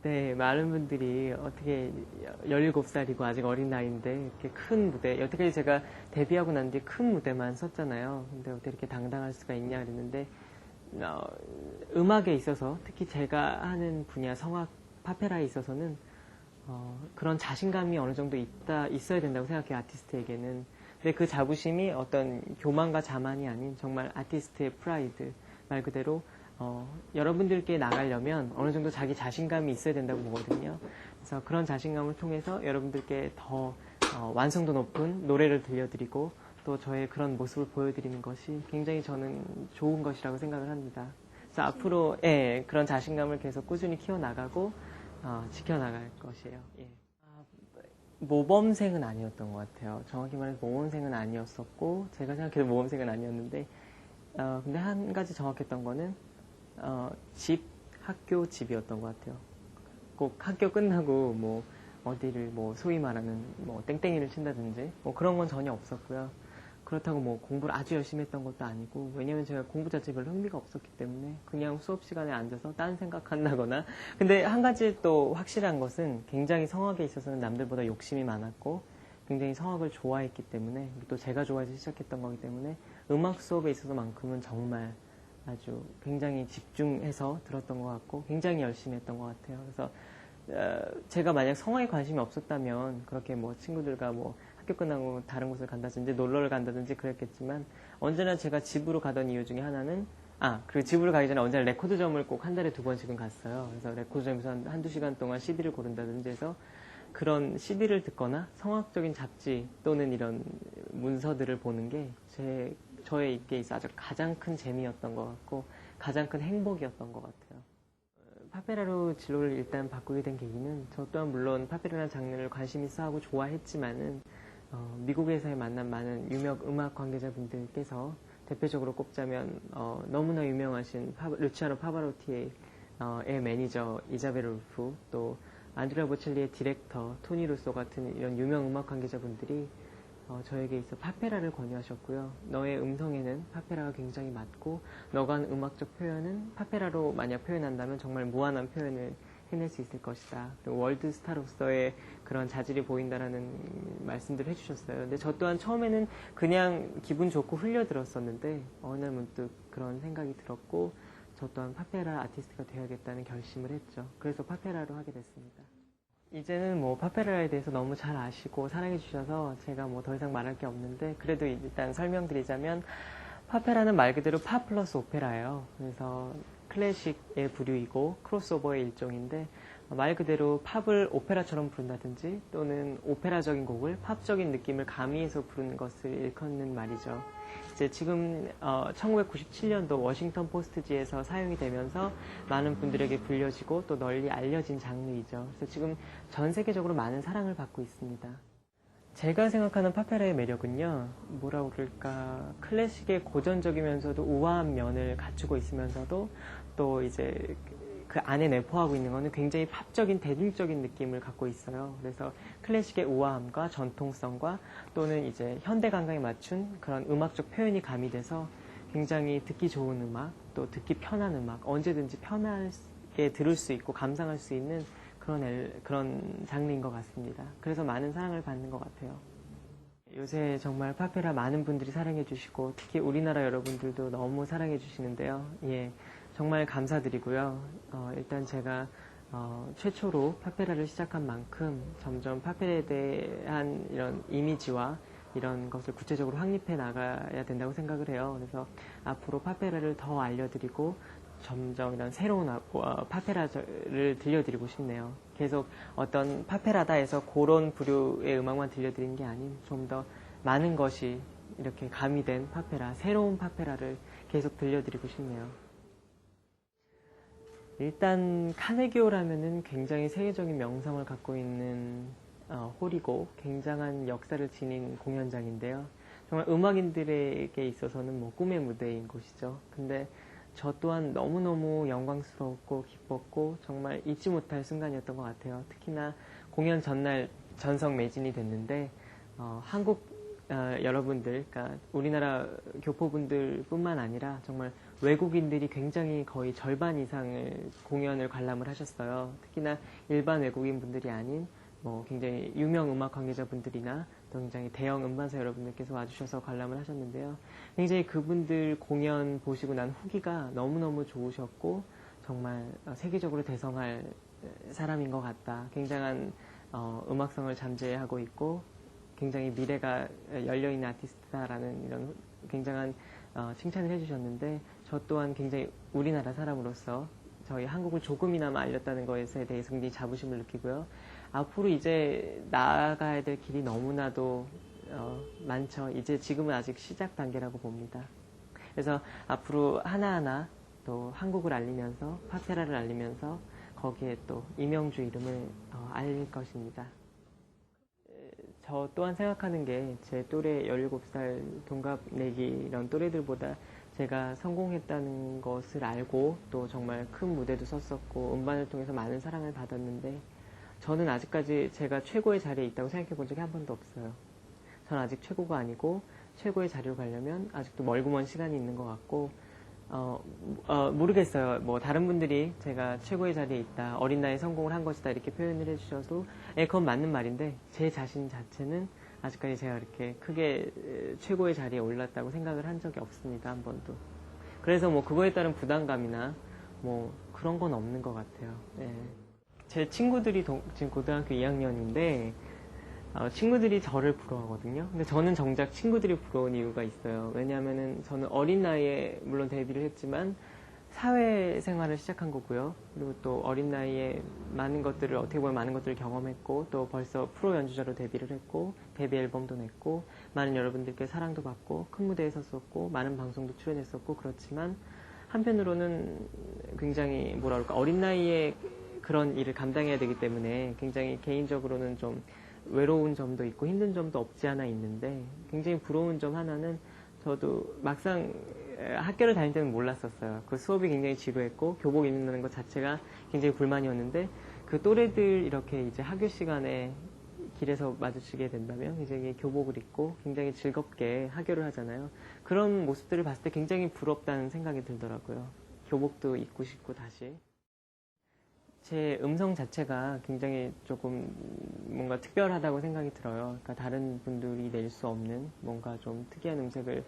네, 많은 분들이 어떻게 17살이고 아직 어린 나이인데 이렇게 큰 무대, 여태까지 제가 데뷔하고 난 뒤에 큰 무대만 섰잖아요. 근데 어떻게 이렇게 당당할 수가 있냐 그랬는데, 음악에 있어서, 특히 제가 하는 분야 성악 파페라에 있어서는 그런 자신감이 어느 정도 있어야 된다고 생각해요, 아티스트에게는. 근데 그 자부심이 어떤 교만과 자만이 아닌 정말 아티스트의 프라이드, 말 그대로 여러분들께 나가려면 어느 정도 자기 자신감이 있어야 된다고 보거든요. 그래서 그런 자신감을 통해서 여러분들께 더 완성도 높은 노래를 들려드리고 또 저의 그런 모습을 보여드리는 것이 굉장히 저는 좋은 것이라고 생각을 합니다. 그래서 앞으로 그런 자신감을 계속 꾸준히 키워나가고 지켜나갈 것이에요. 예. 모범생은 아니었던 것 같아요. 정확히 말해서 모범생은 아니었었고 제가 생각해도 모범생은 아니었는데 근데 한 가지 정확했던 거는 집, 학교, 집이었던 것 같아요. 꼭 학교 끝나고 뭐 어디를 뭐 소위 말하는 뭐 땡땡이를 친다든지 뭐 그런 건 전혀 없었고요. 그렇다고 뭐 공부를 아주 열심히 했던 것도 아니고 왜냐면 제가 공부 자체에 별로 흥미가 없었기 때문에 그냥 수업 시간에 앉아서 딴 생각한다거나 근데 한 가지 또 확실한 것은 굉장히 성악에 있어서는 남들보다 욕심이 많았고 굉장히 성악을 좋아했기 때문에 또 제가 좋아해서 시작했던 거기 때문에 음악 수업에 있어서만큼은 정말 아주 굉장히 집중해서 들었던 것 같고 굉장히 열심히 했던 것 같아요. 그래서 제가 만약 성악에 관심이 없었다면 그렇게 뭐 친구들과 뭐 학교 끝나고 다른 곳을 간다든지 놀러를 간다든지 그랬겠지만 언제나 제가 집으로 가던 이유 중에 하나는 그리고 집으로 가기 전에 언제나 레코드점을 꼭 한 달에 2번씩은 갔어요. 그래서 레코드점에서 한두 시간 동안 CD를 고른다든지 해서 그런 CD를 듣거나 성악적인 잡지 또는 이런 문서들을 보는 게 저의 입기에 있어 아주 가장 큰 재미였던 것 같고 가장 큰 행복이었던 것 같아요. 파페라로 진로를 일단 바꾸게 된 계기는 저 또한 물론 파페라라는 장르를 관심 있어 하고 좋아했지만은 미국에서의 만난 많은 유명 음악 관계자분들께서 대표적으로 꼽자면 너무나 유명하신 루치아노 파바로티의 매니저 이자벨 울프 또 안드레아 보첼리의 디렉터 토니 루소 같은 이런 유명 음악 관계자분들이 저에게 있어 파페라를 권유하셨고요. 너의 음성에는 파페라가 굉장히 맞고 너가 하는 음악적 표현은 파페라로 만약 표현한다면 정말 무한한 표현을 해낼 수 있을 것이다. 월드스타로서의 그런 자질이 보인다라는 말씀들을 해주셨어요. 근데 저 또한 처음에는 그냥 기분 좋고 흘려들었었는데 어느 날 문득 그런 생각이 들었고 저 또한 파페라 아티스트가 되어야겠다는 결심을 했죠. 그래서 파페라로 하게 됐습니다. 이제는 뭐 파페라에 대해서 너무 잘 아시고 사랑해 주셔서 제가 뭐 더 이상 말할 게 없는데 그래도 일단 설명드리자면 파페라는 말 그대로 파 플러스 오페라예요. 그래서 클래식의 부류이고 크로스오버의 일종인데 말 그대로 팝을 오페라처럼 부른다든지 또는 오페라적인 곡을 팝적인 느낌을 가미해서 부르는 것을 일컫는 말이죠. 이제 지금 1997년도 워싱턴 포스트지에서 사용이 되면서 많은 분들에게 불려지고 또 널리 알려진 장르이죠. 그래서 지금 전 세계적으로 많은 사랑을 받고 있습니다. 제가 생각하는 파페라의 매력은요, 뭐라고 그럴까, 클래식의 고전적이면서도 우아한 면을 갖추고 있으면서도 또 이제 그 안에 내포하고 있는 거는 굉장히 팝적인 대중적인 느낌을 갖고 있어요. 그래서 클래식의 우아함과 전통성과 또는 이제 현대 감각에 맞춘 그런 음악적 표현이 가미돼서 굉장히 듣기 좋은 음악, 또 듣기 편한 음악, 언제든지 편하게 들을 수 있고 감상할 수 있는 그런 장르인 것 같습니다. 그래서 많은 사랑을 받는 것 같아요. 요새 정말 파페라 많은 분들이 사랑해 주시고 특히 우리나라 여러분들도 너무 사랑해 주시는데요. 예, 정말 감사드리고요. 일단 제가 최초로 파페라를 시작한 만큼 점점 파페라에 대한 이런 이미지와 이런 것을 구체적으로 확립해 나가야 된다고 생각을 해요. 그래서 앞으로 파페라를 더 알려드리고 점점 이런 새로운 파페라를 들려드리고 싶네요. 계속 어떤 파페라다 해서 그런 부류의 음악만 들려드리는 게 아닌 좀 더 많은 것이 이렇게 가미된 파페라, 새로운 파페라를 계속 들려드리고 싶네요. 일단 카네기홀하면은 굉장히 세계적인 명성을 갖고 있는 홀이고 굉장한 역사를 지닌 공연장인데요. 정말 음악인들에게 있어서는 뭐 꿈의 무대인 곳이죠. 근데 저 또한 너무너무 영광스러웠고 기뻤고 정말 잊지 못할 순간이었던 것 같아요. 특히나 공연 전날 전석 매진이 됐는데 한국 여러분들, 그러니까 우리나라 교포분들 뿐만 아니라 정말 외국인들이 굉장히 거의 절반 이상을 공연을 관람을 하셨어요. 특히나 일반 외국인 분들이 아닌 뭐 굉장히 유명 음악 관계자분들이나 또 굉장히 대형 음반사 여러분들께서 와주셔서 관람을 하셨는데요. 굉장히 그분들 공연 보시고 난 후기가 너무너무 좋으셨고 정말 세계적으로 대성할 사람인 것 같다. 굉장한 음악성을 잠재하고 있고 굉장히 미래가 열려있는 아티스트다라는 이런 굉장한 칭찬을 해주셨는데 저 또한 굉장히 우리나라 사람으로서 저희 한국을 조금이나마 알렸다는 것에 대해서 굉장히 자부심을 느끼고요. 앞으로 이제 나아가야 될 길이 너무나도 많죠. 이제 지금은 아직 시작 단계라고 봅니다. 그래서 앞으로 하나하나 또 한국을 알리면서 파페라를 알리면서 거기에 또 이명주 이름을 알릴 것입니다. 저 또한 생각하는 게 제 또래 17살 동갑 내기 이런 또래들보다 제가 성공했다는 것을 알고 또 정말 큰 무대도 섰었고 음반을 통해서 많은 사랑을 받았는데 저는 아직까지 제가 최고의 자리에 있다고 생각해 본 적이 한 번도 없어요. 저는 아직 최고가 아니고 최고의 자리로 가려면 아직도 멀고 먼 시간이 있는 것 같고 모르겠어요. 뭐 다른 분들이 제가 최고의 자리에 있다, 어린 나이에 성공을 한 것이다 이렇게 표현을 해주셔도 그건 맞는 말인데 제 자신 자체는 아직까지 제가 이렇게 크게 최고의 자리에 올랐다고 생각을 한 적이 없습니다. 한 번도. 그래서 뭐 그거에 따른 부담감이나 뭐 그런 건 없는 것 같아요. 네. 제 친구들이 지금 고등학교 2학년인데 친구들이 저를 부러워하거든요. 근데 저는 정작 친구들이 부러운 이유가 있어요. 왜냐하면은 저는 어린 나이에 물론 데뷔를 했지만 사회생활을 시작한 거고요. 그리고 또 어린 나이에 많은 것들을 어떻게 보면 많은 것들을 경험했고 또 벌써 프로 연주자로 데뷔를 했고 데뷔 앨범도 냈고 많은 여러분들께 사랑도 받고 큰 무대에 섰었고 많은 방송도 출연했었고 그렇지만 한편으로는 굉장히 뭐라 그럴까 어린 나이에 그런 일을 감당해야 되기 때문에 굉장히 개인적으로는 좀 외로운 점도 있고 힘든 점도 없지 않아 있는데 굉장히 부러운 점 하나는 저도 막상 학교를 다닐 때는 몰랐었어요. 그 수업이 굉장히 지루했고 교복 입는다는 것 자체가 굉장히 불만이었는데 그 또래들 이렇게 이제 학교 시간에 길에서 마주치게 된다면 굉장히 교복을 입고 굉장히 즐겁게 학교를 하잖아요. 그런 모습들을 봤을 때 굉장히 부럽다는 생각이 들더라고요. 교복도 입고 싶고 다시. 제 음성 자체가 굉장히 조금 뭔가 특별하다고 생각이 들어요. 그러니까 다른 분들이 낼 수 없는 뭔가 좀 특이한 음색을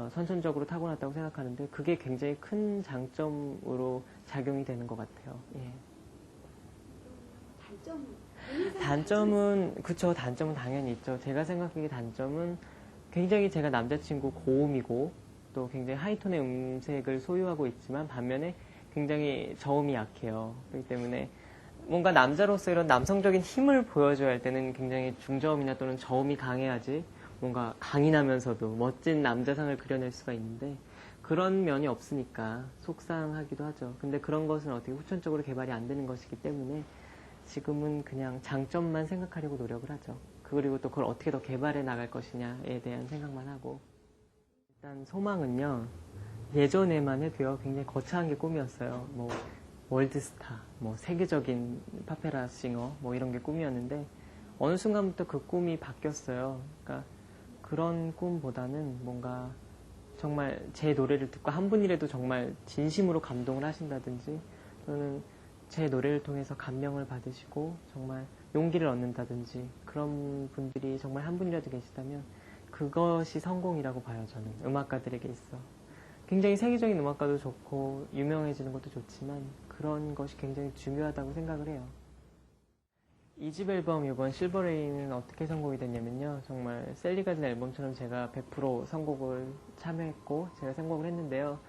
선천적으로 타고났다고 생각하는데 그게 굉장히 큰 장점으로 작용이 되는 것 같아요. 예. 단점은 그쵸. 단점은 당연히 있죠. 제가 생각하기에 단점은 굉장히 제가 남자친구 고음이고 또 굉장히 하이톤의 음색을 소유하고 있지만 반면에 굉장히 저음이 약해요. 그렇기 때문에 뭔가 남자로서 이런 남성적인 힘을 보여줘야 할 때는 굉장히 중저음이나 또는 저음이 강해야지 뭔가 강인하면서도 멋진 남자상을 그려낼 수가 있는데 그런 면이 없으니까 속상하기도 하죠. 근데 그런 것은 어떻게 후천적으로 개발이 안 되는 것이기 때문에 지금은 그냥 장점만 생각하려고 노력을 하죠. 그리고 또 그걸 어떻게 더 개발해 나갈 것이냐에 대한 생각만 하고 일단 소망은요. 예전에만 해도요, 굉장히 거창한 게 꿈이었어요. 뭐, 월드스타, 뭐, 세계적인 파페라 싱어, 뭐, 이런 게 꿈이었는데, 어느 순간부터 그 꿈이 바뀌었어요. 그러니까, 그런 꿈보다는 뭔가, 정말 제 노래를 듣고 한 분이라도 정말 진심으로 감동을 하신다든지, 또는 제 노래를 통해서 감명을 받으시고, 정말 용기를 얻는다든지, 그런 분들이 정말 한 분이라도 계시다면, 그것이 성공이라고 봐요, 저는. 음악가들에게 있어. 굉장히 세계적인 음악가도 좋고 유명해지는 것도 좋지만 그런 것이 굉장히 중요하다고 생각을 해요. 2집 앨범 이번 실버레인은 어떻게 선곡이 됐냐면요. 정말 셀리가든 앨범처럼 제가 100% 선곡을 참여했고 제가 선곡을 했는데요.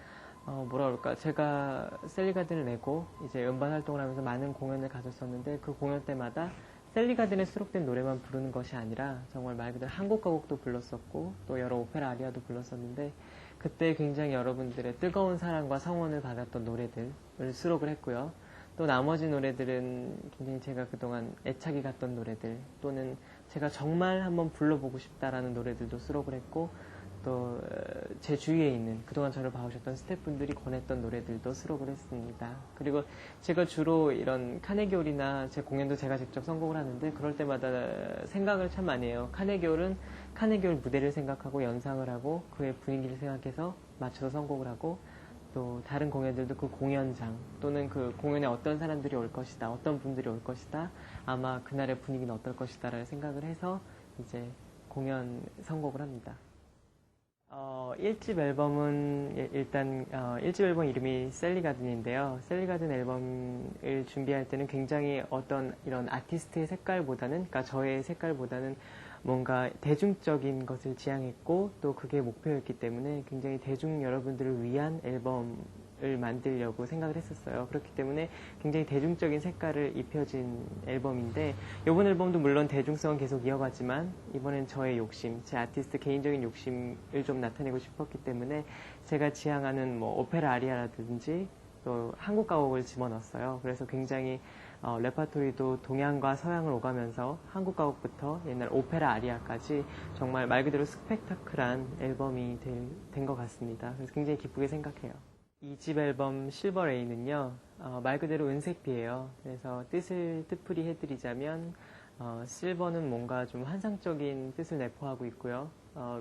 뭐라 그럴까 제가 셀리가든을 내고 이제 음반 활동을 하면서 많은 공연을 가졌었는데 그 공연 때마다 셀리가든에 수록된 노래만 부르는 것이 아니라 정말 말 그대로 한국 가곡도 불렀었고 또 여러 오페라 아리아도 불렀었는데 그때 굉장히 여러분들의 뜨거운 사랑과 성원을 받았던 노래들을 수록을 했고요. 또 나머지 노래들은 굉장히 제가 그동안 애착이 갔던 노래들 또는 제가 정말 한번 불러보고 싶다라는 노래들도 수록을 했고 또 제 주위에 있는 그동안 저를 봐오셨던 스태프분들이 권했던 노래들도 수록을 했습니다. 그리고 제가 주로 이런 카네기홀이나 제 공연도 제가 직접 선곡을 하는데 그럴 때마다 생각을 참 많이 해요. 카네기홀은 카네기홀 무대를 생각하고 연상을 하고 그의 분위기를 생각해서 맞춰서 선곡을 하고 또 다른 공연들도 그 공연장 또는 그 공연에 어떤 사람들이 올 것이다, 어떤 분들이 올 것이다, 아마 그날의 분위기는 어떨 것이다 라는 생각을 해서 이제 공연 선곡을 합니다. 1집 앨범은 일단 1집 앨범 이름이 셀리가든인데요. 셀리가든 앨범을 준비할 때는 굉장히 어떤 이런 아티스트의 색깔보다는, 그러니까 저의 색깔보다는 뭔가 대중적인 것을 지향했고 또 그게 목표였기 때문에 굉장히 대중 여러분들을 위한 앨범을 만들려고 생각을 했었어요. 그렇기 때문에 굉장히 대중적인 색깔을 입혀진 앨범인데, 이번 앨범도 물론 대중성은 계속 이어가지만 이번엔 저의 욕심, 제 아티스트 개인적인 욕심을 좀 나타내고 싶었기 때문에 제가 지향하는 뭐 오페라 아리아라든지 또 한국 가곡을 집어넣었어요. 그래서 굉장히 레파토리도 동양과 서양을 오가면서 한국 가곡부터 옛날 오페라 아리아까지 정말 말 그대로 스펙타클한 앨범이 된 것 같습니다. 그래서 굉장히 기쁘게 생각해요. 2집 앨범 실버레인은요, 말 그대로 은색비예요. 그래서 뜻풀이 해드리자면 실버는 뭔가 좀 환상적인 뜻을 내포하고 있고요.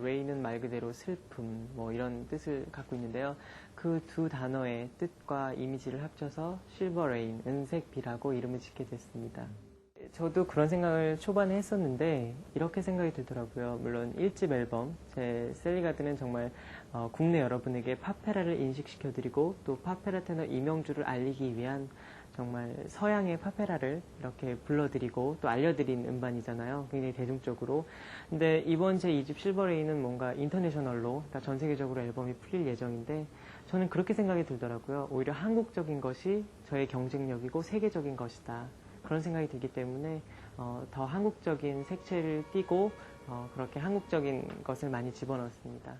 레인은 말 그대로 슬픔, 뭐 이런 뜻을 갖고 있는데요. 그 두 단어의 뜻과 이미지를 합쳐서 실버레인, 은색비라고 이름을 짓게 됐습니다. 저도 그런 생각을 초반에 했었는데 이렇게 생각이 들더라고요. 물론 1집 앨범, 제 셀리가든은 정말 국내 여러분에게 파페라를 인식시켜드리고 또 파페라 테너 이명주를 알리기 위한 정말 서양의 파페라를 이렇게 불러드리고 또 알려드린 음반이잖아요. 굉장히 대중적으로. 근데 이번 제 2집 실버레인은 뭔가 인터내셔널로, 그러니까 전 세계적으로 앨범이 풀릴 예정인데 저는 그렇게 생각이 들더라고요. 오히려 한국적인 것이 저의 경쟁력이고 세계적인 것이다. 그런 생각이 들기 때문에 더 한국적인 색채를 띠고 그렇게 한국적인 것을 많이 집어넣었습니다.